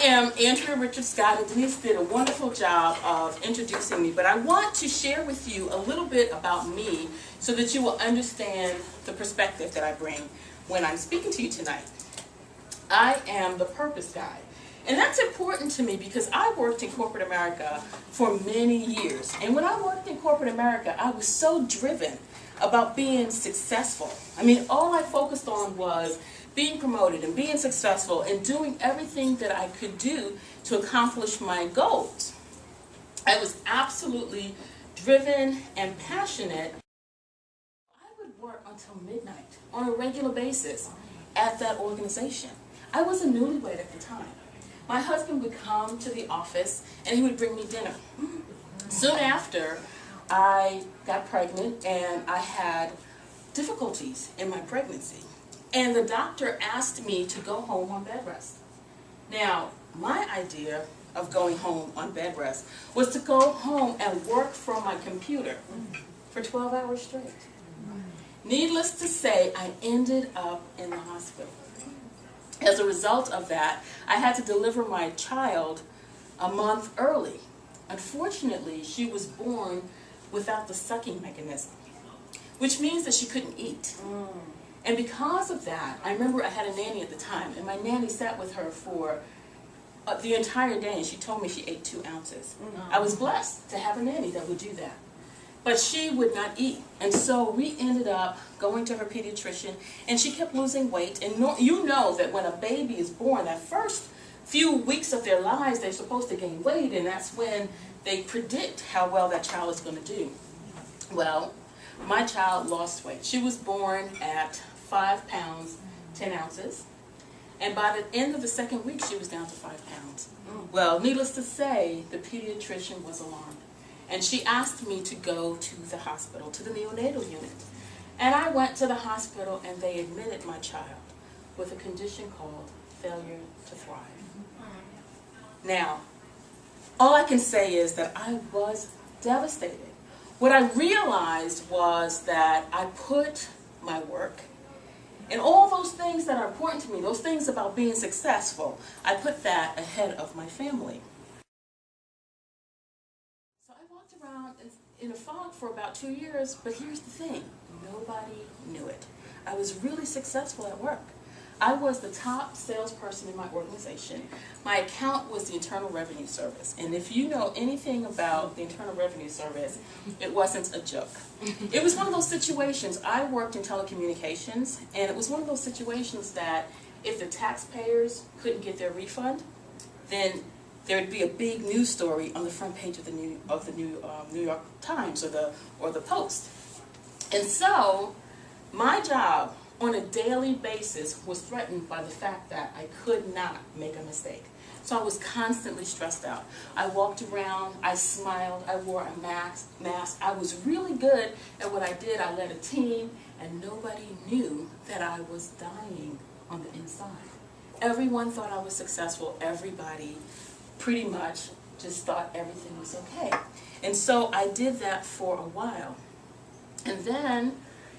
am Andrea Richards Scott, and Denise did a wonderful job of introducing me, but I want to share with you a little bit about me so that you will understand the perspective that I bring when I'm speaking to you tonight. I am the purpose guy. And that's important to me because I worked in corporate America for many years. And when I worked in corporate America, I was so driven about being successful. I mean, all I focused on was being promoted and being successful and doing everything that I could do to accomplish my goals. I was absolutely driven and passionate. I would work until midnight on a regular basis at that organization. I was a newlywed at the time. My husband would come to the office and he would bring me dinner. Soon after, I got pregnant and I had difficulties in my pregnancy. And the doctor asked me to go home on bed rest. Now, my idea of going home on bed rest was to go home and work from my computer for 12 hours straight. Needless to say, I ended up in the hospital. As a result of that, I had to deliver my child a month early. Unfortunately, she was born without the sucking mechanism, which means that she couldn't eat. And because of that, I remember I had a nanny at the time, and my nanny sat with her for the entire day, and she told me she ate 2 ounces. I was blessed to have a nanny that would do that. But she would not eat, and so we ended up going to her pediatrician, and she kept losing weight. And you know that when a baby is born, that first few weeks of their lives, they're supposed to gain weight, and that's when they predict how well that child is going to do. Well, my child lost weight. She was born at 5 pounds, 10 ounces, and by the end of the 2nd week, she was down to 5 pounds. Well, needless to say, the pediatrician was alarmed. And she asked me to go to the hospital, to the neonatal unit. And I went to the hospital and they admitted my child with a condition called failure to thrive. Now, all I can say is that I was devastated. What I realized was that I put my work and all those things that are important to me, those things about being successful, I put that ahead of my family. Around in a fog for about 2 years, but here's the thing, nobody knew it. I was really successful at work. I was the top salesperson in my organization. My account was the Internal Revenue Service, and if you know anything about the Internal Revenue Service, it wasn't a joke. It was one of those situations. I worked in telecommunications, and it was one of those situations that if the taxpayers couldn't get their refund, then there would be a big news story on the front page of the New York Times or the Post. And so my job on a daily basis was threatened by the fact that I could not make a mistake. So I was constantly stressed out. I walked around, I smiled, I wore a mask. I was really good at what I did. I led a team, and nobody knew that I was dying on the inside. Everyone thought I was successful. Everybody pretty much just thought everything was okay. And so I did that for a while. And then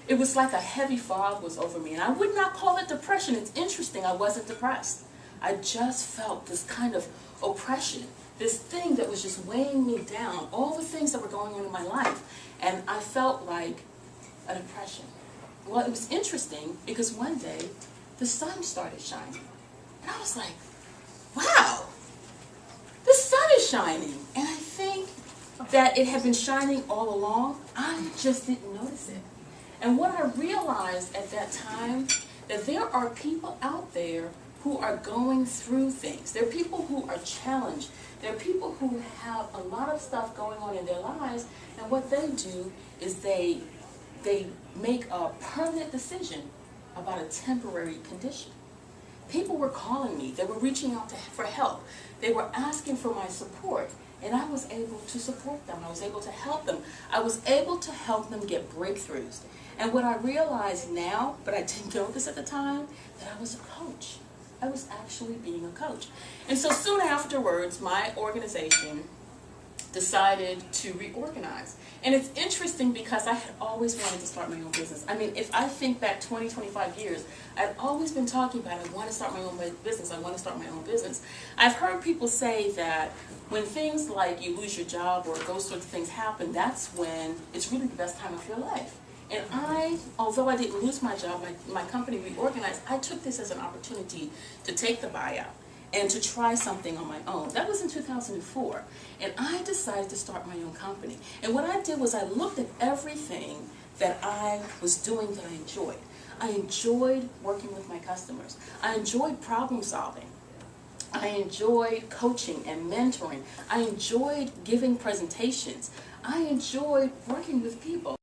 it was like a heavy fog was over me. And I would not call it depression. It's interesting, I wasn't depressed. I just felt this kind of oppression, this thing that was just weighing me down, all the things that were going on in my life. And I felt like a depression. Well, it was interesting because one day the sun started shining. And I was like, wow! The sun is shining, and I think that it had been shining all along. I just didn't notice it. And what I realized at that time, that there are people out there who are going through things. There are people who are challenged. There are people who have a lot of stuff going on in their lives, and what they do is they make a permanent decision about a temporary condition. People were calling me. They were reaching out for help. They were asking for my support, and I was able to support them. I was able to help them. I was able to help them get breakthroughs. And what I realize now, but I didn't know this at the time, that I was a coach. I was actually being a coach. And so soon afterwards, my organization decided to reorganize. And it's interesting because I had always wanted to start my own business. I mean, if I think back 20, 25 years, I've always been talking about, I want to start my own business, I want to start my own business. I've heard people say that when things like you lose your job or those sorts of things happen, that's when it's really the best time of your life. And although I didn't lose my job, my company reorganized, I took this as an opportunity to take the buyout and to try something on my own. That was in 2004. And I decided to start my own company. And what I did was I looked at everything that I was doing that I enjoyed. I enjoyed working with my customers. I enjoyed problem solving. I enjoyed coaching and mentoring. I enjoyed giving presentations. I enjoyed working with people.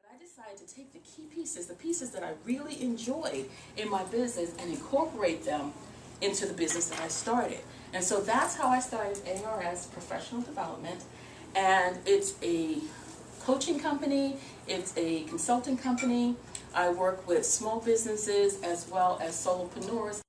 I decided to take the key pieces, the pieces that I really enjoyed in my business, and incorporate them into the business that I started. And so that's how I started ARS Professional Development. And it's a coaching company, it's a consulting company. I work with small businesses as well as solopreneurs.